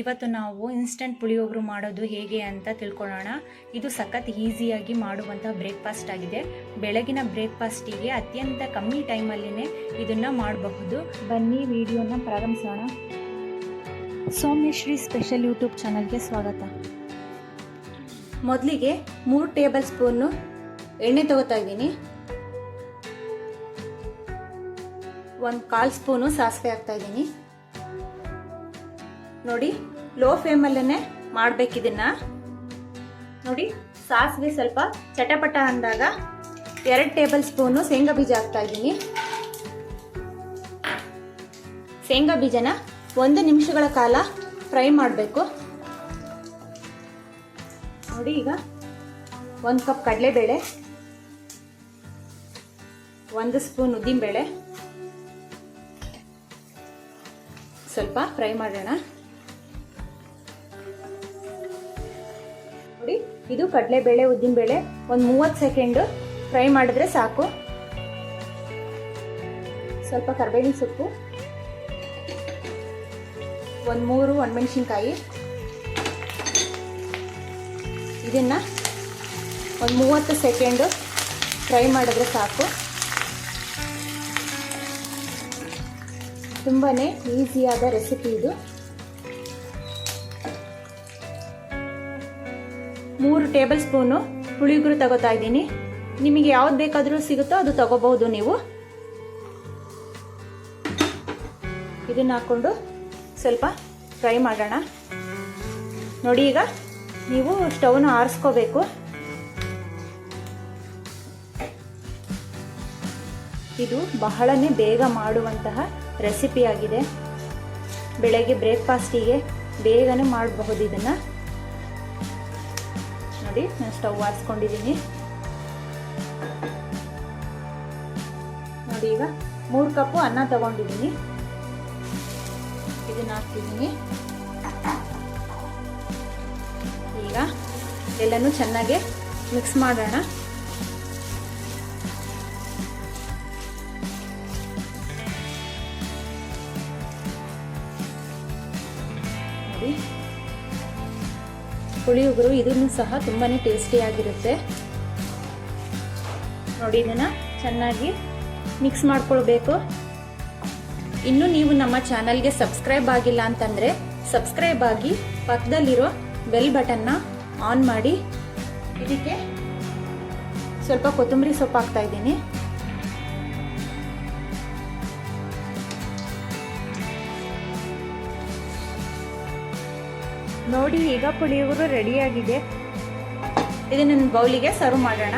ಇವತ್ತು ನಾವು ಇನ್ಸ್ಟಂಟ್ ಪುಳಿಯೋಗರೆ ಮಾಡೋದು ಹೇಗೆ ಅಂತ ತಿಳ್ಕೊಳ್ಳೋಣ. ಇದು ಸಖತ್ ಈಸಿಯಾಗಿ ಮಾಡುವಂಥ ಬ್ರೇಕ್ಫಾಸ್ಟ್ ಆಗಿದೆ. ಬೆಳಗಿನ ಬ್ರೇಕ್ಫಾಸ್ಟಿಗೆ ಅತ್ಯಂತ ಕಮ್ಮಿ ಟೈಮಲ್ಲಿನೇ ಇದನ್ನು ಮಾಡಬಹುದು. ಬನ್ನಿ ವಿಡಿಯೋನ ಪ್ರಾರಂಭಿಸೋಣ. ಸೌಮ್ಯಶ್ರೀ ಸ್ಪೆಷಲ್ ಯೂಟ್ಯೂಬ್ ಚಾನಲ್ಗೆ ಸ್ವಾಗತ. ಮೊದಲಿಗೆ 3 ಟೇಬಲ್ ಸ್ಪೂನು ಎಣ್ಣೆ ತಗೋತಾ ಇದ್ದೀನಿ. 1/4 ಸ್ಪೂನು ಸಾಸಿವೆ ಹಾಕ್ತಾ ಇದ್ದೀನಿ. ನೋಡಿ, ಲೋ ಫ್ಲೇಮಲ್ಲೇ ಮಾಡಬೇಕಿದನ್ನ. ನೋಡಿ, ಸಾಸಿವೆ ಸ್ವಲ್ಪ ಚಟಪಟ ಅಂದಾಗ 2 ಟೇಬಲ್ ಸ್ಪೂನು ಶೇಂಗಾ ಬೀಜ ಹಾಕ್ತಾ ಇದ್ದೀನಿ. ಶೇಂಗಾ ಬೀಜನ 1 ನಿಮಿಷಗಳ ಕಾಲ ಫ್ರೈ ಮಾಡಬೇಕು. ನೋಡಿ, ಈಗ 1 ಕಪ್ ಕಡಲೆಬೇಳೆ, 1 ಸ್ಪೂನ್ ಉದ್ದಿನಬೇಳೆ ಸ್ವಲ್ಪ ಫ್ರೈ ಮಾಡೋಣ. ನೋಡಿ, ಇದು ಕಡಲೆಬೇಳೆ ಉದ್ದಿನಬೇಳೆ ಒಂದು 30 ಸೆಕೆಂಡ್ ಫ್ರೈ ಮಾಡಿದ್ರೆ ಸಾಕು. ಸ್ವಲ್ಪ ಕರಿಬೇವಿನ ಸೊಪ್ಪು, 3 ಒಣಮೆಣಸಿನ್ಕಾಯಿ, ಇದನ್ನ ಒಂದು 30 ಸೆಕೆಂಡ್ ಫ್ರೈ ಮಾಡಿದ್ರೆ ಸಾಕು. ತುಂಬಾ ಈಸಿಯಾದ ರೆಸಿಪಿ ಇದು. 3 ಟೇಬಲ್ ಸ್ಪೂನು ಪುಳಿಯೋಗರೆ ತಗೋತಾ ಇದ್ದೀನಿ. ನಿಮಗೆ ಯಾವ್ದು ಬೇಕಾದರೂ ಸಿಗುತ್ತೋ ಅದು ತಗೋಬಹುದು ನೀವು. ಇದನ್ನ ಹಾಕೊಂಡು ಸ್ವಲ್ಪ ಫ್ರೈ ಮಾಡೋಣ. ನೋಡಿ, ಈಗ ನೀವು ಸ್ಟವ್ನ ಆರಿಸ್ಕೋಬೇಕು. ಇದು ಬಹಳನೇ ಬೇಗ ಮಾಡುವಂತಹ ರೆಸಿಪಿ ಆಗಿದೆ. ಬೆಳಗ್ಗೆ ಬ್ರೇಕ್ಫಾಸ್ಟಿಗೆ ಬೇಗನೆ ಮಾಡಬಹುದು ಇದನ್ನು. ನೋಡಿ, ನಾನು ಸ್ಟವ್ ಆರಿಸ್ಕೊಂಡಿದ್ದೀನಿ. ನೋಡಿ, ಈಗ 3 ಕಪ್ಪು ಅನ್ನ ತಗೊಂಡಿದ್ದೀನಿ. ಇದನ್ನ ಹಾಕ್ತಿದ್ದೀನಿ. ಈಗ ಎಲ್ಲನೂ ಚೆನ್ನಾಗಿ ಮಿಕ್ಸ್ ಮಾಡೋಣ. ಪುಳಿಯೋಗರೆ ಇದನ್ನು ಸಹ ತುಂಬಾ ಟೇಸ್ಟಿಯಾಗಿರುತ್ತೆ. ನೋಡಿ, ಇದನ್ನು ಚೆನ್ನಾಗಿ ಮಿಕ್ಸ್ ಮಾಡ್ಕೊಳ್ಬೇಕು. ಇನ್ನು ನೀವು ನಮ್ಮ ಚಾನಲ್ಗೆ ಸಬ್ಸ್ಕ್ರೈಬ್ ಆಗಿಲ್ಲ ಅಂತಂದರೆ ಸಬ್ಸ್ಕ್ರೈಬ್ ಆಗಿ ಪಕ್ಕದಲ್ಲಿರೋ ಬೆಲ್ ಬಟನ್ನ ಆನ್ ಮಾಡಿ. ಇದಕ್ಕೆ ಸ್ವಲ್ಪ ಕೊತ್ತಂಬರಿ ಸೊಪ್ಪು ಹಾಕ್ತಾ ಇದ್ದೀನಿ. ನೋಡಿ, ಈಗ ಪುಳಿಯೋಗರೆ ರೆಡಿಯಾಗಿದೆ. ಇದನ್ನ ಬೌಲಿಗೆ ಸರ್ವ್ ಮಾಡೋಣ.